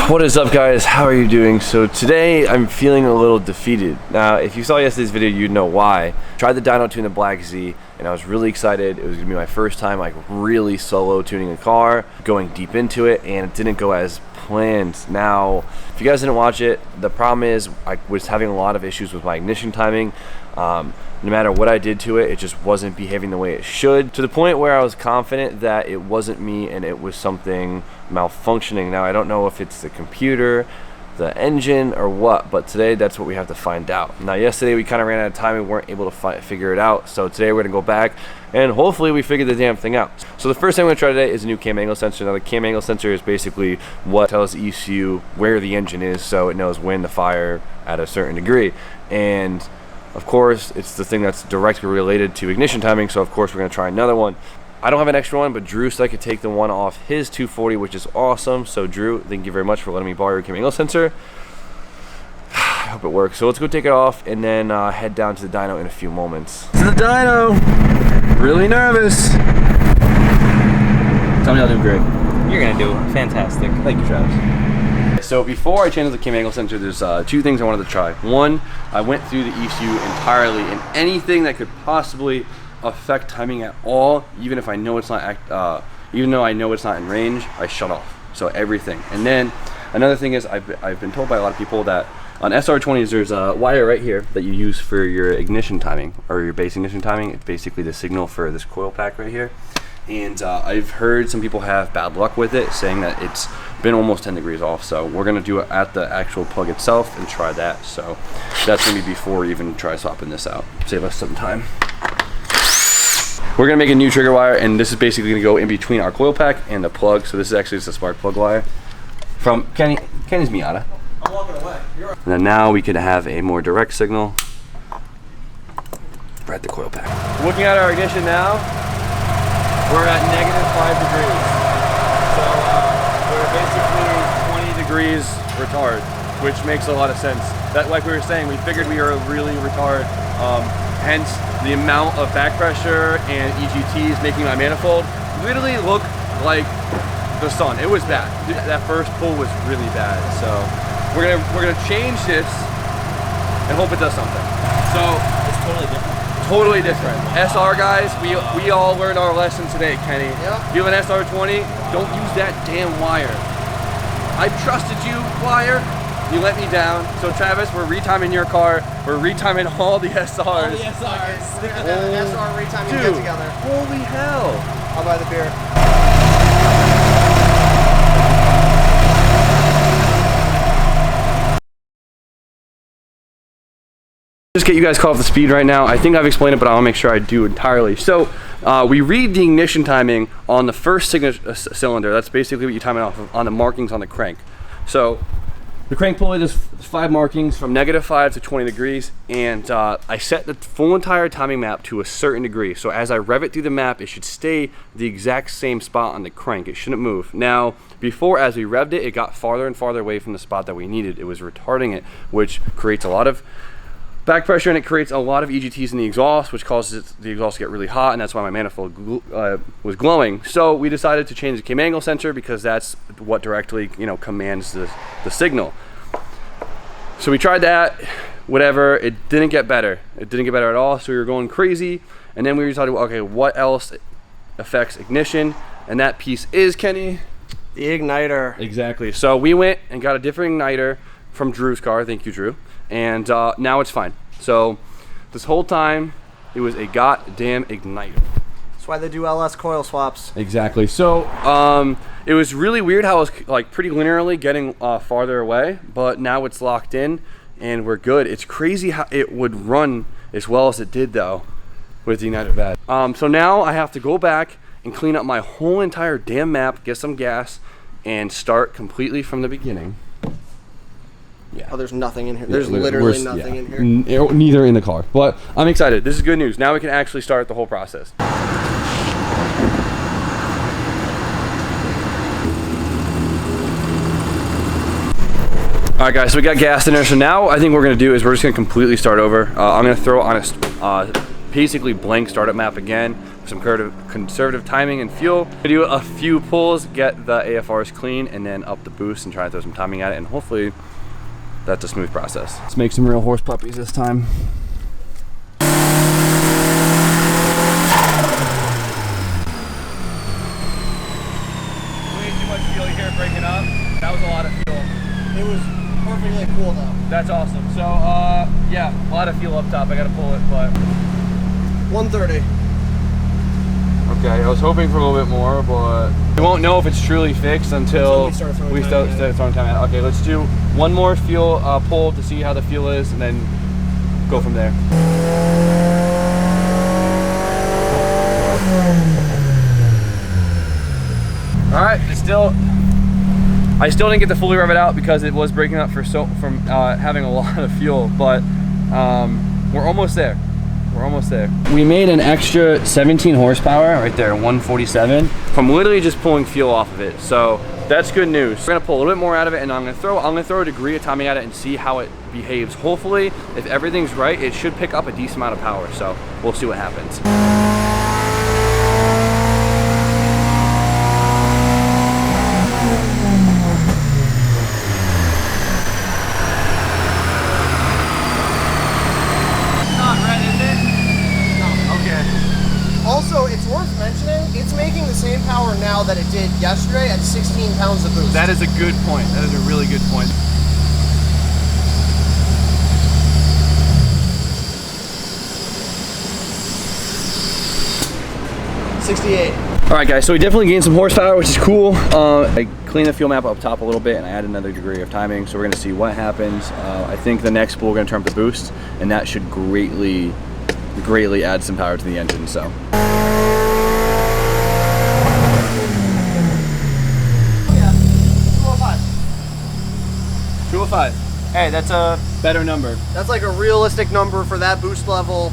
What is up, guys? How are you doing? So today I'm feeling a little defeated. Now, if you saw yesterday's video, you'd know why. Tried the dyno tune the Black Z, and I was really excited. It was gonna be my first time like really solo tuning a car, going deep into it, and it didn't go as planned. Now, if you guys didn't watch it, the problem is I was having a lot of issues with my ignition timing. No matter what I did to it, it just wasn't behaving the way it should, to the point where I was confident that it wasn't me and it was something malfunctioning. Now, I don't know if it's the computer, the engine, or what, but today that's what we have to find out. Now, yesterday we kind of ran out of time and weren't able to figure it out, so today we're gonna go back and hopefully we figure the damn thing out. So the first thing I'm gonna try today is a new cam angle sensor. Now, the cam angle sensor is basically what tells the ECU where the engine is, so it knows when to fire at a certain degree. And of course, it's the thing that's directly related to ignition timing, so of course we're gonna try another one. I don't have an extra one, but Drew said I could take the one off his 240, which is awesome. So Drew, thank you very much for letting me borrow your cam angle sensor. I hope it works. So let's go take it off and then head down to the dyno in a few moments. To the dyno! Really nervous. Tell me I'll do great. You're gonna do fantastic. Thank you, Travis. So before I changed the cam angle sensor, there's two things I wanted to try. One, I went through the ECU entirely, and anything that could possibly affect timing at all, even if I know it's not, even though I know it's not in range, I shut off. So everything. And then another thing is I've been told by a lot of people that on SR20s there's a wire right here that you use for your ignition timing, or your base ignition timing. It's basically the signal for this coil pack right here. And I've heard some people have bad luck with it, saying that it's been almost 10 degrees off. So we're gonna do it at the actual plug itself and try that. So that's gonna be before we even try swapping this out. Save us some time. We're gonna make a new trigger wire, and this is basically gonna go in between our coil pack and the plug. So this is actually just a spark plug wire from Kenny's Miata. I'm walking away. And then now we could have a more direct signal right at the coil pack. Looking at our ignition now, we're at -5 degrees. So we're basically 20 degrees retard, which makes a lot of sense. That, like we were saying, we figured we were really retard. Hence the amount of back pressure and EGTs making my manifold literally look like the sun. It was bad. That first pull was really bad. So we're gonna change this and hope it does something. So It's totally different. totally different. SR guys, we all learned our lesson today, Kenny. Yep. If you have an SR20, don't use that damn wire. I trusted you, wire. You let me down. So Travis, we're retiming your car. We're retiming all the SRs. All the SRs. We're gonna have an SR retiming get together. Holy hell. I'll buy the beer. Just get you guys caught off the speed right now. I think I've explained it, but I'll make sure I do entirely. So we read the ignition timing on the first cylinder. That's basically what you time it off of on the markings on the crank. So the crank pulley does 5 markings from -5 to 20 degrees, and I set the full entire timing map to a certain degree. So as I rev it through the map, it should stay the exact same spot on the crank. It shouldn't move. Now, before, as we revved it, it got farther and farther away from the spot that we needed. It was retarding it, which creates a lot of back pressure, and it creates a lot of EGTs in the exhaust, which causes the exhaust to get really hot, and that's why my manifold was glowing. So we decided to change the cam angle sensor, because that's what directly, commands the signal. So we tried that, whatever, it didn't get better. It didn't get better at all, so we were going crazy. And then we decided, okay, what else affects ignition? And that piece is, Kenny? The igniter. Exactly. So we went and got a different igniter from Drew's car. Thank you, Drew. And now it's fine. So this whole time it was a goddamn igniter. That's why they do LS coil swaps. Exactly. So it was really weird how it was like pretty linearly getting farther away, but now it's locked in and we're good. It's crazy how it would run as well as it did though with the igniter bad. So now I have to go back and clean up my whole entire damn map, get some gas, and start completely from the beginning. Yeah. Oh, there's nothing in here. There's literally nothing in here. Neither in the car, but I'm excited. This is good news. Now we can actually start the whole process. All right, guys, so we got gas in there. So now I think what we're gonna do is we're just gonna completely start over. I'm gonna throw on a basically blank startup map again. some conservative timing and fuel. Do a few pulls, get the AFRs clean, and then up the boost and try to throw some timing at it, and hopefully that's a smooth process. Let's make some real horse puppies this time. Way too much fuel here breaking up. That was a lot of fuel. It was perfectly cool though. That's awesome. So yeah, a lot of fuel up top. I gotta pull it, but 130. okay, I was hoping for a little bit more, but we won't know if it's truly fixed until we start throwing time at it. Okay, let's do one more fuel pull to see how the fuel is, and then go from there. All right, I still didn't get to fully rev it out because it was breaking up from having a lot of fuel, but we're almost there. We're almost there. We made an extra 17 horsepower right there, 147, from literally just pulling fuel off of it. So that's good news. We're gonna pull a little bit more out of it, and I'm gonna throw a degree of timing at it and see how it behaves. Hopefully, if everything's right, it should pick up a decent amount of power. So we'll see what happens. Also, it's worth mentioning, it's making the same power now that it did yesterday at 16 pounds of boost. That is a good point. That is a really good point. $68. All right, guys, so we definitely gained some horsepower, which is cool. I cleaned the fuel map up top a little bit, and I added another degree of timing, so we're gonna see what happens. I think the next pull, we're gonna turn up the boost, and that should greatly add some power to the engine, so. Yeah, 205. 205. Hey, that's a better number. That's like a realistic number for that boost level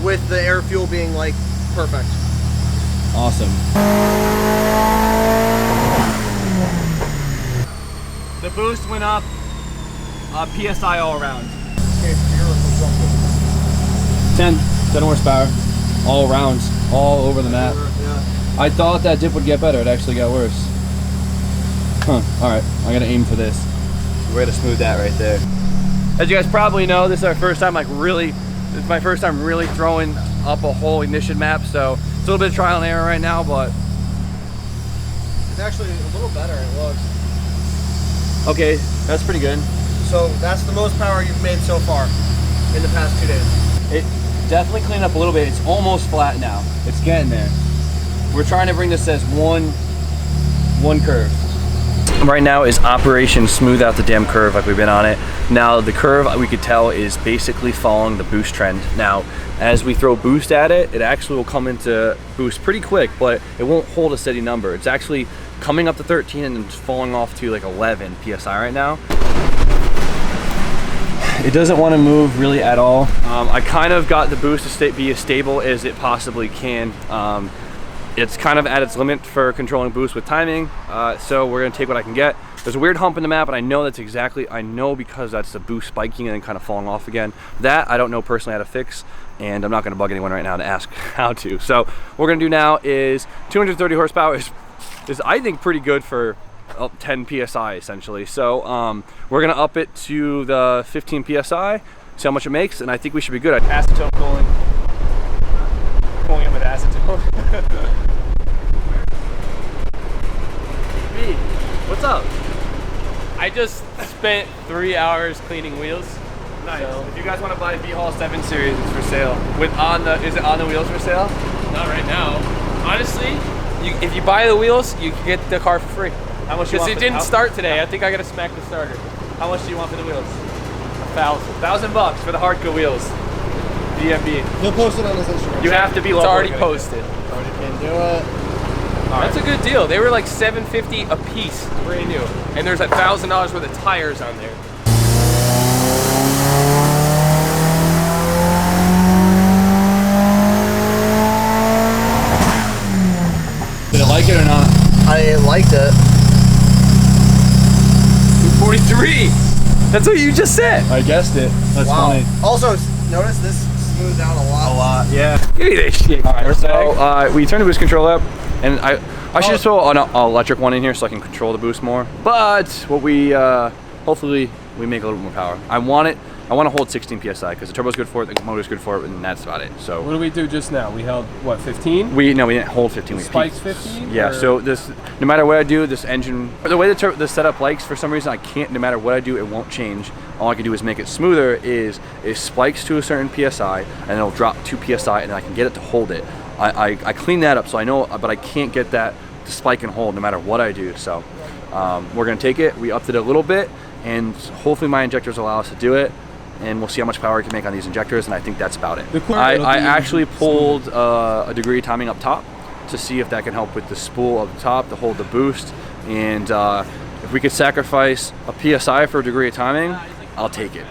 with the air fuel being like perfect. Awesome. The boost went up, PSI all around. 10 horsepower, all rounds, all over the map. Yeah. I thought that dip would get better, it actually got worse. Huh, all right, I gotta aim for this. We're gonna smooth that right there. As you guys probably know, this is our first time it's my first time really throwing up a whole ignition map, so it's a little bit of trial and error right now, but. It's actually a little better, it looks. Okay, that's pretty good. So that's the most power you've made so far in the past 2 days. It definitely cleaned up a little bit. It's almost flat now. It's getting there. We're trying to bring this as one curve. Right now is Operation Smooth Out the Damn Curve, like we've been on it. Now the curve, we could tell, is basically following the boost trend. Now, as we throw boost at it, it actually will come into boost pretty quick, but it won't hold a steady number. It's actually coming up to 13 and then falling off to like 11 PSI right now. It doesn't want to move really at all. I kind of got the boost to be as stable as it possibly can. It's kind of at its limit for controlling boost with timing, so we're gonna take what I can get. There's a weird hump in the map, and I know because that's the boost spiking and then kind of falling off again. That I don't know personally how to fix, and I'm not gonna bug anyone right now to ask how to. So what we're gonna do now is 230 horsepower is I think pretty good for 10 PSI essentially. So we're gonna up it to the 15 PSI, see how much it makes, and I think we should be good. Acetone cooling it with acetone. Me, what's up? I just spent 3 hours cleaning wheels. Nice. So. If you guys want to buy V-Haul 7 Series, it's for sale. Is it on the wheels for sale? Not right now. Honestly, if you buy the wheels, you can get the car for free. How much? Because it didn't start today. I think I gotta smack the starter. How much do you want for the wheels? $1,000 for the hardcore wheels. DMB. He'll post it on his Instagram. You have to be local. It's already posted. Already can do it. That's a good deal. They were like $750 a piece, brand new, and there's $1,000 worth of tires on there. Did it like it or not? I liked it. 243. That's what you just said. I guessed it. That's Wow. funny. Also, notice this smoothed out a lot. A lot, yeah. Give me this shit. All right, so we turned the boost control up, and I should just throw an electric one in here so I can control the boost more. But what we hopefully we make a little more power. I want to hold 16 psi because the turbo's good for it, the motor's good for it, and that's about it. So What did we do just now? We held what, 15? we didn't hold 15. We Spikes peaked. 15? Yeah. or- So this, no matter what I do, this engine, the way the setup likes, for some reason I can't. No matter what I do, it won't change. All I can do is make it smoother. Is it spikes to a certain psi, and it'll drop 2 psi, and I can get it to hold it. I clean that up, so I know, but I can't get that to spike and hold no matter what I do. So we're gonna take it. We upped it a little bit, and hopefully my injectors allow us to do it. And we'll see how much power we can make on these injectors, and I think that's about it. I actually pulled a degree of timing up top to see if that can help with the spool up top to hold the boost. And if we could sacrifice a PSI for a degree of timing, I'll take it.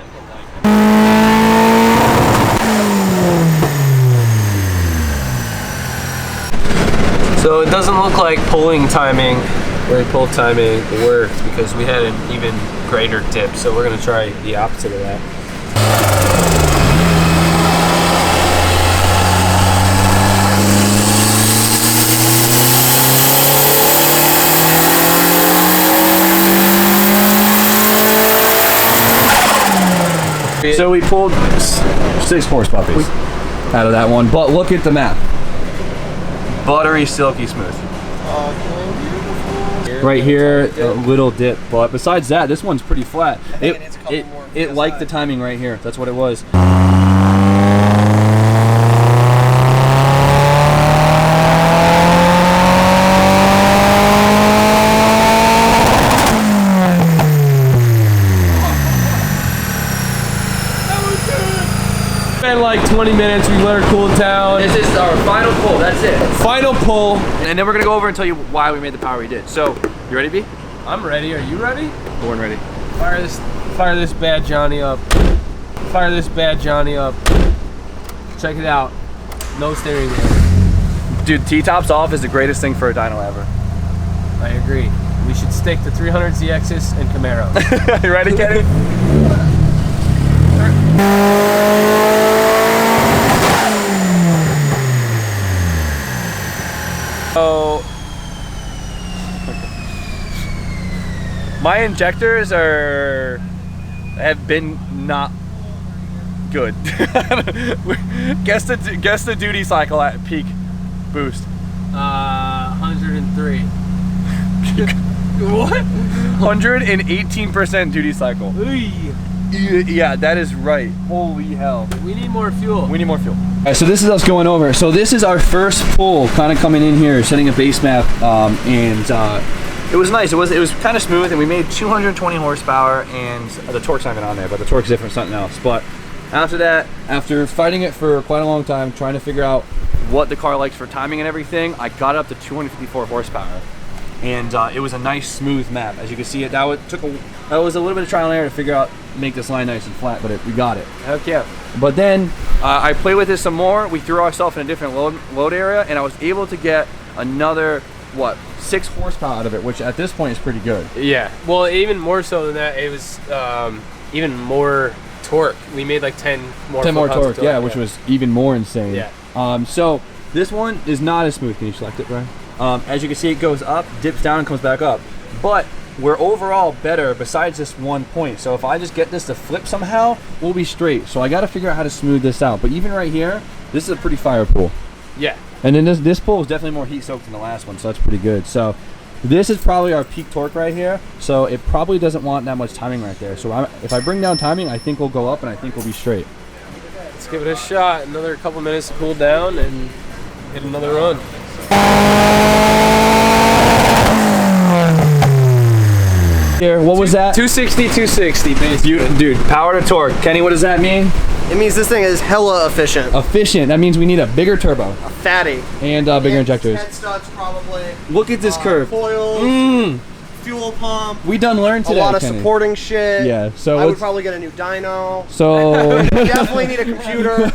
So it doesn't look like pulling timing, or pull timing worked because we had an even greater dip. So we're gonna try the opposite of that. So we pulled 6 horse puppies out of that one, but look at the map. Buttery, silky smooth. Right here, a little dip, but besides that, this one's pretty flat. It liked the timing right here. That's what it was. Been like 20 minutes, we let her cool down. This is our final pull, that's it. Final pull. And then we're gonna go over and tell you why we made the power we did. So, you ready, B? I'm ready, are you ready? Born ready. Fire this bad Johnny up. Fire this bad Johnny up. Check it out. No steering wheel. Dude, T-tops off is the greatest thing for a dyno ever. I agree. We should stick to 300 ZXs and Camaros. You ready, Kenny? So, my injectors have been not good. guess the duty cycle at peak boost. 103. What? 118% duty cycle. Yeah, that is right. Holy hell. We need more fuel. We need more fuel. All right, so this is us going over. So this is our first pull, kind of coming in here, setting a base map, it was nice. It was kind of smooth, and we made 220 horsepower, and the torque's not even on there, but the torque's different, something else. But after that, after fighting it for quite a long time, trying to figure out what the car likes for timing and everything, I got up to 254 horsepower. And it was a nice smooth map. As you can see, that was a little bit of trial and error to figure out, make this line nice and flat, but we got it. Heck yeah. But then I played with this some more. We threw ourselves in a different load area, and I was able to get another, 6 horsepower out of it, which at this point is pretty good. Yeah. Well, even more so than that, it was even more torque. We made like 10 more torque, yeah, which was even more insane. Yeah. So this one is not as smooth. Can you select it, Brian? As you can see, it goes up, dips down, and comes back up. But we're overall better besides this one point. So if I just get this to flip somehow, we'll be straight. So I got to figure out how to smooth this out. But even right here, this is a pretty fire pool. Yeah. And then this pool is definitely more heat soaked than the last one, so that's pretty good. So this is probably our peak torque right here. So it probably doesn't want that much timing right there. So if I bring down timing, I think we'll go up, and I think we'll be straight. Let's give it a shot. Another couple minutes to cool down and hit another run. Here, what was that? 260, basically. Dude, power to torque. Kenny, what does that mean? It means this thing is hella efficient. Efficient. That means we need a bigger turbo. A fatty. And bigger injectors. Head studs probably. Look at this curve. Coils. Fuel pump. We done learned today, A lot of Kenny. supporting shit. Yeah, so I would probably get a new dyno. So You definitely need a computer.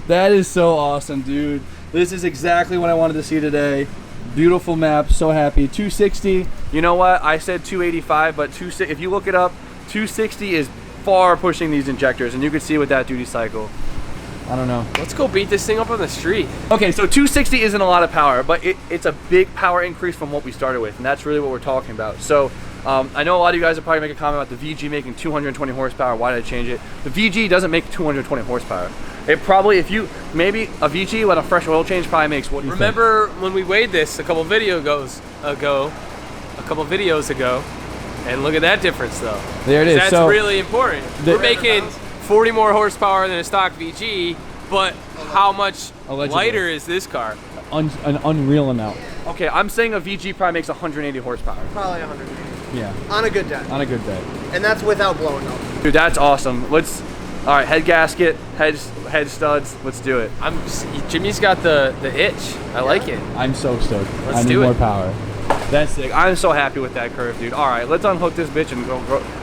that is so awesome, dude. This is exactly what I wanted to see today. Beautiful map, so happy. 260. You know what? I said 285, but if you look it up, 260 is far pushing these injectors, and you can see with that duty cycle. I don't know. Let's go beat this thing up on the street. Okay, so 260 isn't a lot of power, but it's a big power increase from what we started with, and that's really what we're talking about. So I know a lot of you guys will probably make a comment about the VG making 220 horsepower. Why did I change it? The VG doesn't make 220 horsepower. It probably, if you, maybe a VG with a fresh oil change probably makes what you Remember when we weighed this a couple videos ago, and look at that difference though. There it is. That's so really important. We're making 40 more horsepower than a stock VG, but how much Allegedly. lighter is this car? an unreal amount. Okay, I'm saying a VG probably makes 180 horsepower. Probably 180. Yeah. On a good day. On a good day. And that's without blowing up. Dude, that's awesome. All right, head gasket, head studs, let's do it. Jimmy's got the itch. I like it. I'm so stoked. Let's do it. more power. That's sick. I'm so happy with that curve, dude. All right, let's unhook this bitch and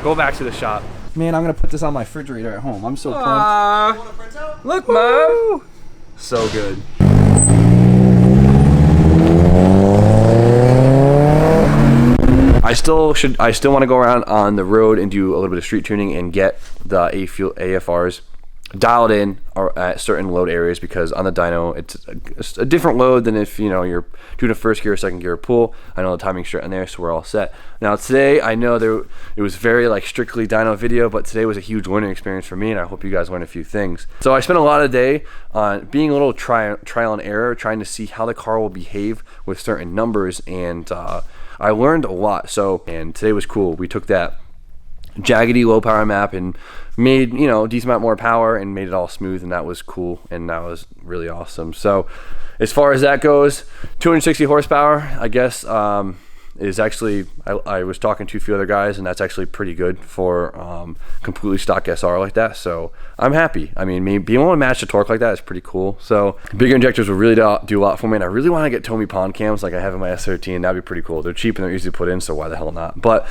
go back to the shop. Man, I'm gonna put this on my refrigerator at home. I'm so pumped. Look, Mom. So good. I still want to go around on the road and do a little bit of street tuning and get the AFRs dialed in at certain load areas, because on the dyno it's a different load than if you're doing a first gear or second gear pull. I know the timing's straight in there, so we're all set. Now today, I know it was very strictly dyno video, but today was a huge learning experience for me, and I hope you guys learned a few things. So I spent a lot of the day on being a little trial and error, trying to see how the car will behave with certain numbers, and I learned a lot. And today was cool. We took that jaggedy low power map and made a decent amount more power and made it all smooth, and that was cool, and that was really awesome. So as far as that goes, 260 horsepower, I guess, is actually, I was talking to a few other guys, and that's actually pretty good for completely stock SR like that. So I'm happy. I mean, being able to match the torque like that is pretty cool. So bigger injectors will really do a lot for me, and I really want to get Tomy Pond cams like I have in my S13. That'd be pretty cool. They're cheap and they're easy to put in, so why the hell not? But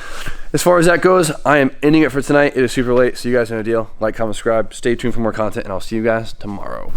as far as that goes, I am ending it for tonight. It is super late, so you guys know the deal. Like, comment, subscribe. Stay tuned for more content, and I'll see you guys tomorrow.